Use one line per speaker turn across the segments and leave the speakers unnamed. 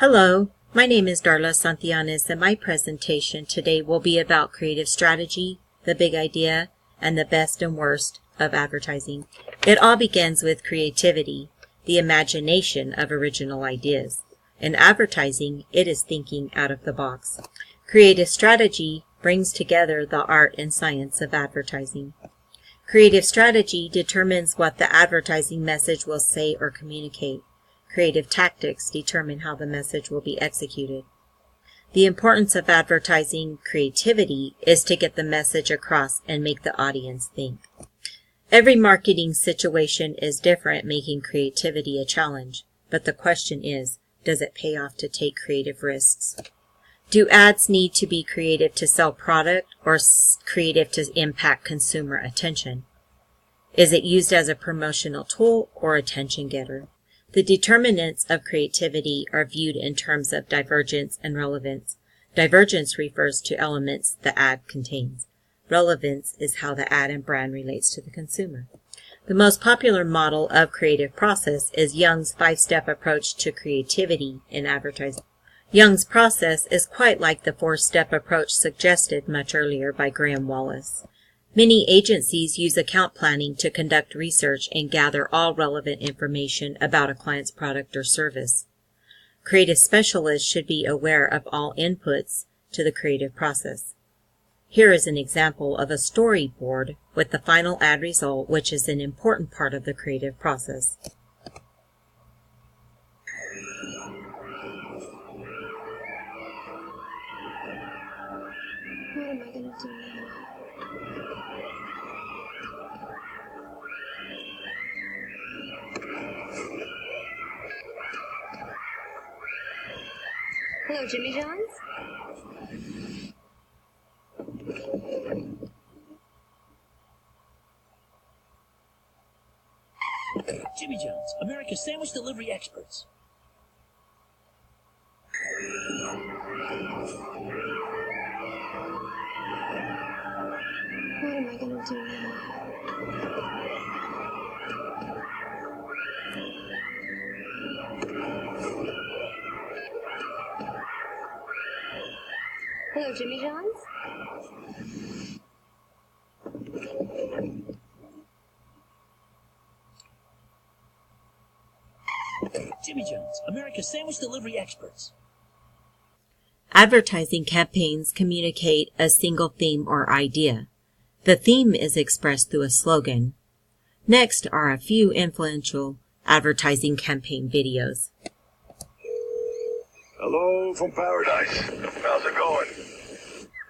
Hello, my name is Darla Santillanes, and my presentation today will be about creative strategy, the big idea, and the best and worst of advertising. It all begins with creativity, the imagination of original ideas. In advertising, it is thinking out of the box. Creative strategy brings together the art and science of advertising. Creative strategy determines what the advertising message will say or communicate. Creative tactics determine how the message will be executed. The importance of advertising creativity is to get the message across and make the audience think. Every marketing situation is different, making creativity a challenge. But the question is, does it pay off to take creative risks? Do ads need to be creative to sell product or creative to impact consumer attention? Is it used as a promotional tool or attention getter? The determinants of creativity are viewed in terms of divergence and relevance. Divergence refers to elements the ad contains. Relevance is how the ad and brand relates to the consumer. The most popular model of creative process is Young's 5-step approach to creativity in advertising. Young's process is quite like the 4-step approach suggested much earlier by Graham Wallace. Many agencies use account planning to conduct research and gather all relevant information about a client's product or service. Creative specialists should be aware of all inputs to the creative process. Here is an example of a storyboard with the final ad result, which is an important part of the creative process.
What am I going to do now? Hello, Jimmy John's?
Jimmy John's, America's sandwich delivery experts.
What am I going to do now? Hello, Jimmy John's?
Jimmy John's, America's sandwich delivery experts.
Advertising campaigns communicate a single theme or idea. The theme is expressed through a slogan. Next are a few influential advertising campaign videos.
Hello from paradise. How's it going?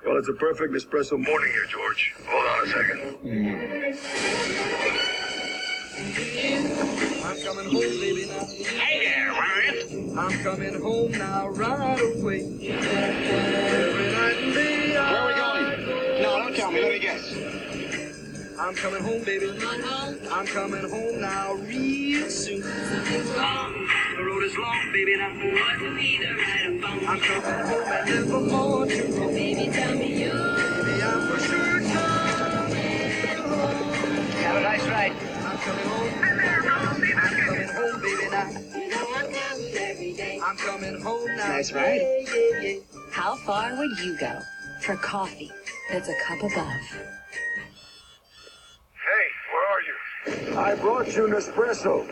Well, it's a perfect espresso morning here, George. Hold on a second.
I'm coming home, baby, now.
Hey there, Ryan.
I'm coming home now, right away. Every night and day.
Where are we going? No, don't tell me. Let me guess.
I'm coming home, baby. I'm coming home now, real soon.
The road is long, baby, now. What to be the right of phone?
I'm coming home and never more to go.
Baby, tell me you.
Baby, I'm for sure coming home.
Have a nice ride.
I'm coming home. I'm coming home, baby, now.
You know I'm counting every day.
I'm coming home now.
Nice ride.
Yeah, yeah, yeah.
How far would you go for coffee that's a cup above?
Hey, where are you? I brought you Nespresso.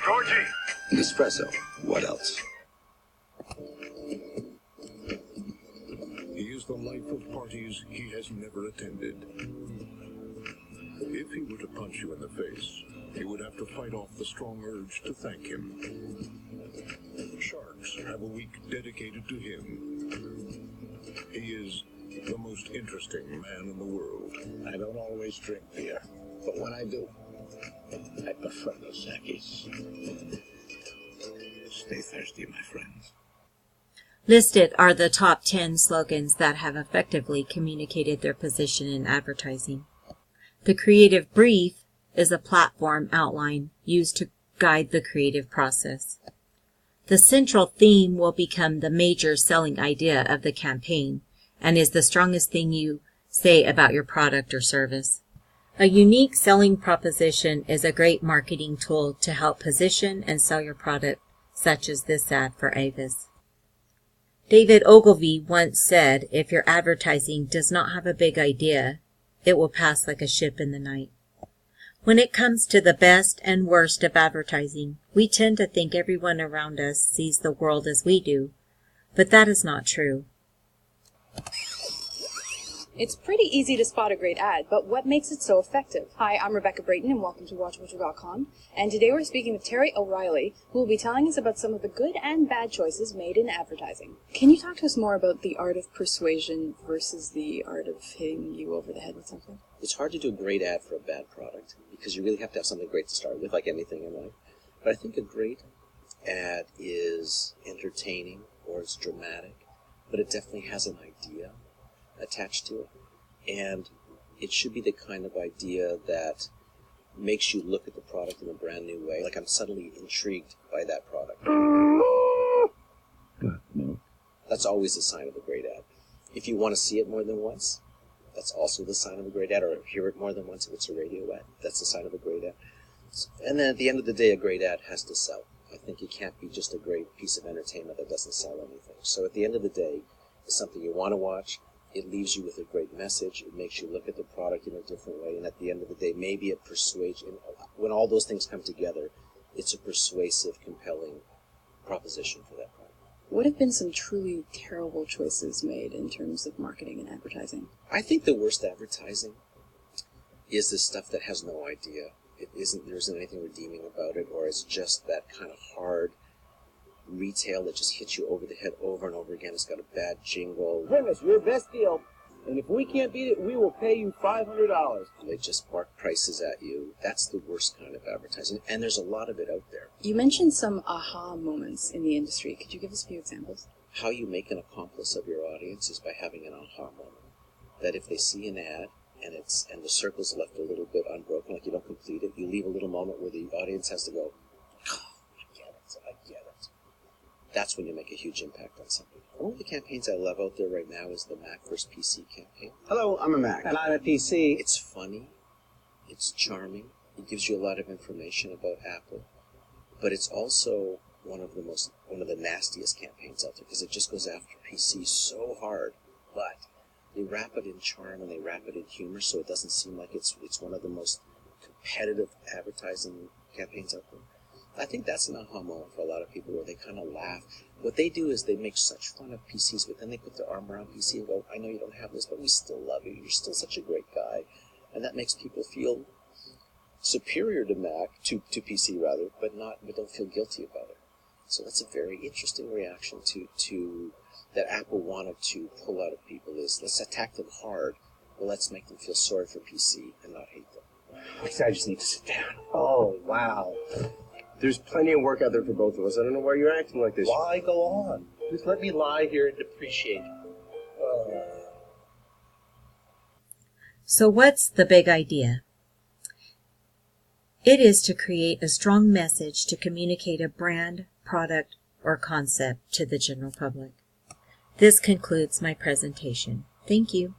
Georgie.
Nespresso. What else?
He is the life of parties he has never attended. If he were to punch you in the face, he would have to fight off the strong urge to thank him. Sharks have a week dedicated to him. He is the most interesting man in the world.
I don't always drink beer, but when I do, I prefer Dos Equis. Stay thirsty, my friends.
Listed are the top 10 slogans that have effectively communicated their position in advertising. The creative brief is a platform outline used to guide the creative process. The central theme will become the major selling idea of the campaign and is the strongest thing you say about your product or service. A unique selling proposition is a great marketing tool to help position and sell your product, such as this ad for Avis. David Ogilvy once said, if your advertising does not have a big idea, it will pass like a ship in the night. When it comes to the best and worst of advertising, we tend to think everyone around us sees the world as we do, but that is not true.
It's pretty easy to spot a great ad, but what makes it so effective? Hi, I'm Rebecca Brayton, and welcome to WatchWhatYou.com. And today we're speaking with Terry O'Reilly, who will be telling us about some of the good and bad choices made in advertising. Can you talk to us more about the art of persuasion versus the art of hitting you over the head with something?
It's hard to do a great ad for a bad product, because you really have to have something great to start with, like anything in life. But I think a great ad is entertaining, or it's dramatic, but it definitely has an idea attached to it, and it should be the kind of idea that makes you look at the product in a brand new way. Like, I'm suddenly intrigued by that product. That's always a sign of a great ad. If you want to see it more than once, that's also the sign of a great ad, or hear it more than once if it's a radio ad. That's the sign of a great ad. And then at the end of the day, a great ad has to sell. I think it can't be just a great piece of entertainment that doesn't sell anything. So at the end of the day, it's something you want to watch. It leaves you with a great message. It makes you look at the product in a different way. And at the end of the day, maybe it persuades you. When all those things come together, it's a persuasive, compelling proposition for that product.
What have been some truly terrible choices made in terms of marketing and advertising?
I think the worst advertising is the stuff that has no idea. There isn't anything redeeming about it, or it's just that kind of hard retail that just hits you over the head over and over again. It's got a bad jingle.
Premise, your best deal, and if we can't beat it, we will pay you $500.
They just bark prices at you. That's the worst kind of advertising, and there's a lot of it out there.
You mentioned some aha moments in the industry. Could you give us a few examples?
How you make an accomplice of your audience is by having an aha moment. That if they see an ad and the circle's left a little bit unbroken, like you don't complete it, you leave a little moment where the audience has to go, oh, I get it. That's when you make a huge impact on something. One of the campaigns I love out there right now is the Mac vs. PC campaign.
Hello, I'm a Mac. And I'm a PC.
It's funny. It's charming. It gives you a lot of information about Apple. But it's also one of the nastiest campaigns out there, because it just goes after PC so hard. But they wrap it in charm and they wrap it in humor, so it doesn't seem like it's one of the most competitive advertising campaigns out there. I think that's an aha moment for a lot of people, where they kind of laugh. What they do is they make such fun of PCs, but then they put their arm around PC and go, I know you don't have this, but we still love you. You're still such a great guy. And that makes people feel superior to Mac, to PC rather, but don't feel guilty about it. So that's a very interesting reaction to that Apple wanted to pull out of people, is let's attack them hard, but let's make them feel sorry for PC and not hate them.
I just need to sit down. Oh, wow. There's plenty of work out there for both of us. I don't know why you're acting like this.
Why go on? Just let me lie here and appreciate it.
So what's the big idea? It is to create a strong message to communicate a brand, product, or concept to the general public. This concludes my presentation. Thank you.